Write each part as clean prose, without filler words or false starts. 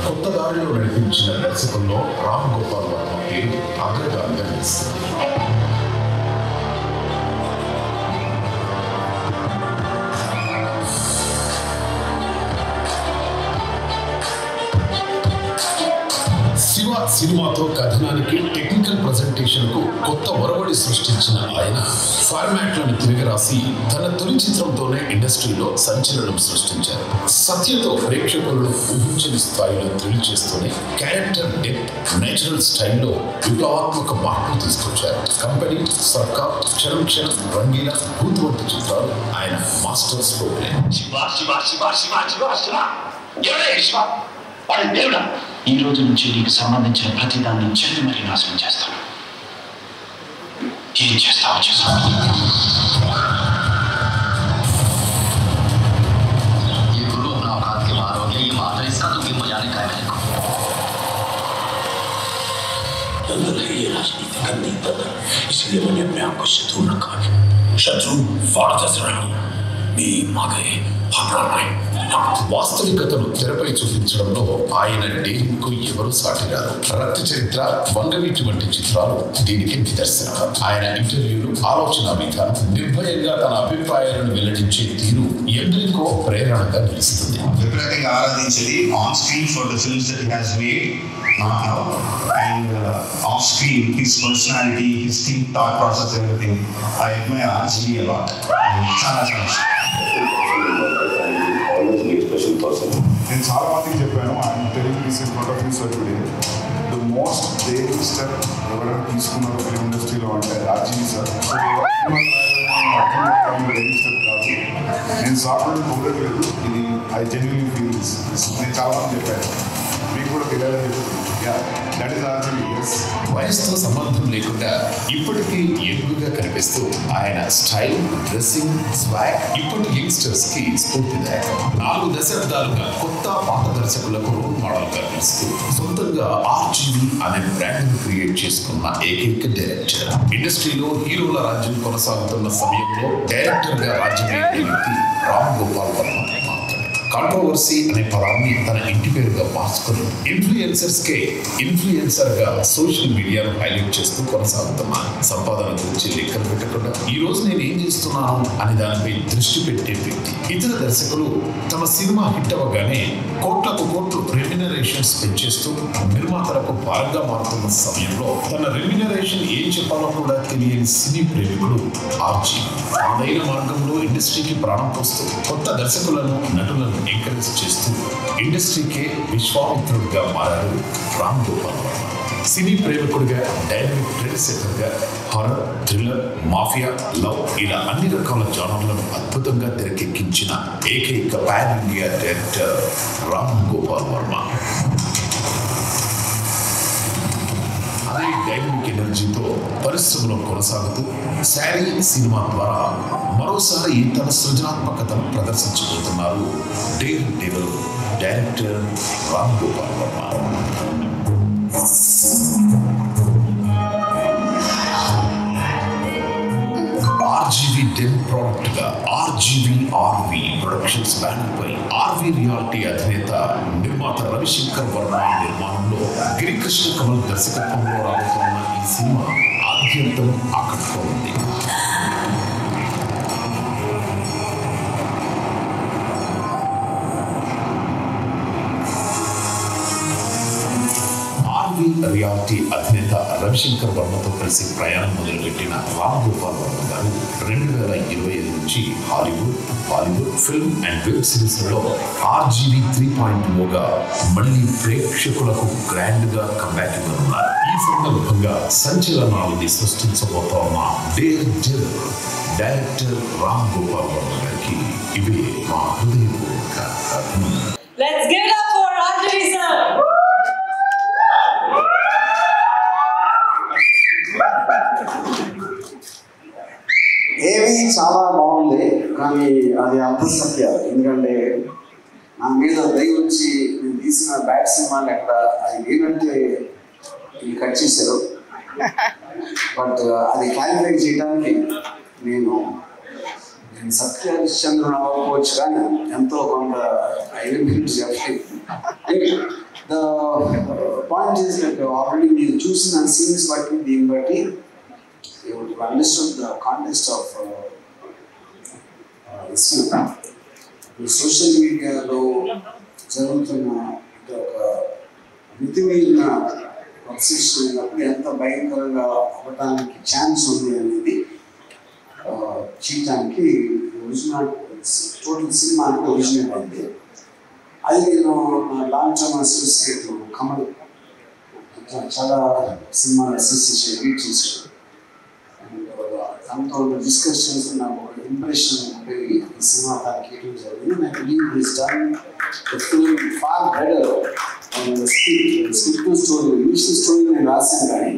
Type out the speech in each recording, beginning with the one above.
కొత్త దారిలో నడిపించిన దర్శకుల్లో రామ్ గోపాల్ వర్మ పేరు అగ్రగామిగా నిలుస్తుంది. శివ సినిమాతో కథనానికి టెక్నికల్ ప్రెజెంటేషన్ కు కొత్త ఒరవడి సృష్టించిన ఆయన ఫార్మాట్లను తిరిగి రాసి తన తొలి చిత్రంతోనే ఇండస్ట్రీలో సంచలనం సృష్టించారు. సత్యతో ప్రేక్షకులను ఊహించని స్థాయిలో థ్రిల్ చేస్తూనే క్యారెక్టర్ డెప్త్, నేచురల్ స్టైల్లో విప్లవాత్మక మార్పులు తీసుకొచ్చారు. కంపెనీ, సర్కార్, క్షణం క్షణం, రంగీల, భూత్ వంటి చిత్రాలు ఆయన మాస్టర్ స్ట్రోక్. ఈ రోజు నుంచి నీకు సంబంధించిన ప్రతిదాన్ని చెల్లి మరీ నాశనం చేస్తాను. ఏం చేస్తావో చేస్తావు. ये गुरु अपना औकात के बाहर हो गया, ये माता इसका तो क्यों बजाने का है को अंदर है ये राजनीति करनी पड़ता, इसलिए मैंने अपने आप को शत्रु रखा है. शत्रु फाड़ दस रही मी मागे వాస్తవికతను తెరపై చూపించడంలో ఆయన డేరింగ్కు ఎవరు సాటిరారు. రక్త చరిత్ర, వంగవీటి వంటి చిత్రాలు దీనికి నిదర్శనం. ఆయన ఇంటర్వ్యూలు, ఆలోచన విధానం, నిర్భయంగా తన అభిప్రాయాలను వెల్లడించే తీరు ఎందరికో ప్రేరణగా నిలుస్తుంది. విపరీతంగా ఆరాధించేది on screen for the films that he has made not now and off screen his personality, his thought process, everything I admire RGV a lot. చాలా special person. నేను చాలా మందికి చెప్పాను, I'm telling this in front of you sir today. The most daring step ఎవరైనా తీసుకున్నారు film ఇండస్ట్రీలో అంటే Rajiv sir. Daring step కాదు, నేను సాఫ్ట్వేర్ పోగలేదు, ఇది ఐ జెన్యున్లీ ఫీల్ దిస్. నేను చాలా మంది చెప్పాను, మీకు కూడా తెలియాలని చెప్తుంది. That is Rajiv. వయసుతో సంబంధం లేకుండా ఇప్పటికీ యంగ్గా కనిపిస్తూ ఆయన స్టైల్, డ్రెస్సింగ్, స్వాగ్ ఇప్పటి యంగ్స్టర్స్ కి స్ఫూర్తిదాయకం. 4 దశాబ్దాలుగా కొత్త పాత దర్శకులకు రోల్ మోడల్ గా నిలుస్తూ సొంతంగా RGV అనే బ్రాండ్ క్రియేట్ చేసుకున్న ఏకైక డైరెక్టర్. ఇండస్ట్రీలో హీరోల రాజ్యం కొనసాగుతున్న సమయంలో డైరెక్టర్ గా రాజ్యం వ్యక్తి రామ్ గోపాల్ వర్మ మాత్రమే. కాంట్రోవర్సీ అనే పదాన్ని తన ఇంటి పేరుగా మార్చుకుని ఇన్ఫ్లుయెన్సర్ గా సోషల్ మీడియాను హైలైట్ చేస్తూ కొనసాగుతున్నారు. సంపాదన గురించి లెక్కలు పెట్టకుండా ఈ రోజు నేను ఏం చేస్తున్నాను అని దానిపై దృష్టి పెట్టే వ్యక్తి. ఇతర దర్శకులు తమ సినిమా హిట్ అవ్వగానే కోట్లకు కోట్లు రెమ్యునరేషన్స్ పెంచేస్తూ నిర్మాతలకు భారంగా మారుతున్న సమయంలో తన రెమ్యునరేషన్ ఏం చెప్పాలో కూడా తెలియని సినీ ప్రేమికుడు RGV తనదైన మార్గంలో ఇండస్ట్రీకి ప్రాణం పోస్తూ కొత్త దర్శకులను, నటులను ఎంకరేజ్ చేస్తూ ఇండస్ట్రీకే విశ్వామిత్రుడిగా మారాడు రామ్ గోపాల్ వర్మ. సినీ ప్రేమికుడిగా, డైనమిక్ ట్రెండ్ సెట్టర్గా హారర్, థ్రిల్లర్, మాఫియా, లవ్ ఇలా అన్ని రకాల జానర్లను అద్భుతంగా తెరకెక్కించిన ఏకైక pan India director Ram Gopal Varma. అదే డైనమిక్ ఎనర్జీతో పరిశ్రమలో కొనసాగుతూ శారీ సినిమా ద్వారా మరోసారి తన సృజనాత్మకతను ప్రదర్శించబోతున్నారు director Ram Gopal Varma. RGV డెమ్ product గా RGV ప్రొడక్షన్స్ బ్యానర్ పై RV రియాలిటీ అధినేత నిర్మాత రవిశంకర్ వర్మ నిర్మాణంలో గిరికృష్ణ కమల్ దర్శకత్వంలో రాబోతున్న ఈ సినిమా ఆద్యంతం ఆకట్టుకోనుంది. రియాలిటీ అధినేత రవిశంకర్ వర్మతో కలిసి ప్రయాణం మొదలుపెట్టిన రామ్ గోపాల్ వర్మ గారు 2025 నుంచి Hollywood, Bollywood, film and web సిరీస్లలో RGV 3.0గా మళ్ళీ ప్రేక్షకులకు గ్రాండ్ గా కంబ్యాక్ ఇవ్వనున్నారు. ఈ సందర్భంగా సంచలనాలని సృష్టించబోతోన్న డైరెక్టర్ రామ్ గోపాల్ వర్మ గారికి ఇవే మా హృదయపూర్వక అభినందనలు. ఏవి చాలా బాగుంది, కానీ అది అంతసత్య. ఎందుకంటే నా మీద దయ వచ్చి నేను తీసిన బ్యాట్ సినిమాలు ఎక్కడ అది లేనంటే వీళ్ళు కట్ చేశారు. బట్ అది క్లారిఫై చేయడానికి నేను సత్య హరిశ్చంద్రుని అవ్వకపోవచ్చు, కానీ ఎంతో కొంత ఐడెంటిటీ చెప్పి the point is like already మీరు చూసిన సీన్స్ బట్టి దీన్ని బట్టి you would have understood the context of this film. The social media లో జరుగుతున్న ఒక మితిమీరిన అబ్సెషన్ అప్పుడు ఎంత భయంకరంగా అవ్వడానికి ఛాన్స్ ఉంది అనేది చేయటానికి ఒరిజినల్ టోటల్ సినిమాకి ఒరిజినల్ అయింది. అది నేను నా లాంగ్ టర్మ్ అసోసియేట్ కమల్ చాలా సినిమాలు అసోసియేషన్ రీడ్ చేశాడు. తనతో డిస్కషన్స్ నాకు ఒక ఇంప్రెషన్ పెరిగి ఈ సినిమా తనకి ఇవ్వడం జరిగింది. నాకు believe he's done the film far better script story initial story నేను రాశాను, కానీ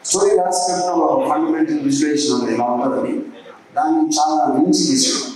స్టోరీ రాసినప్పుడు ఒక ఫండమెంటల్ విజువలైజేషన్ అనేది ఎలా ఉంటుందని దాన్ని చాలా మించి తీసుకున్నాను.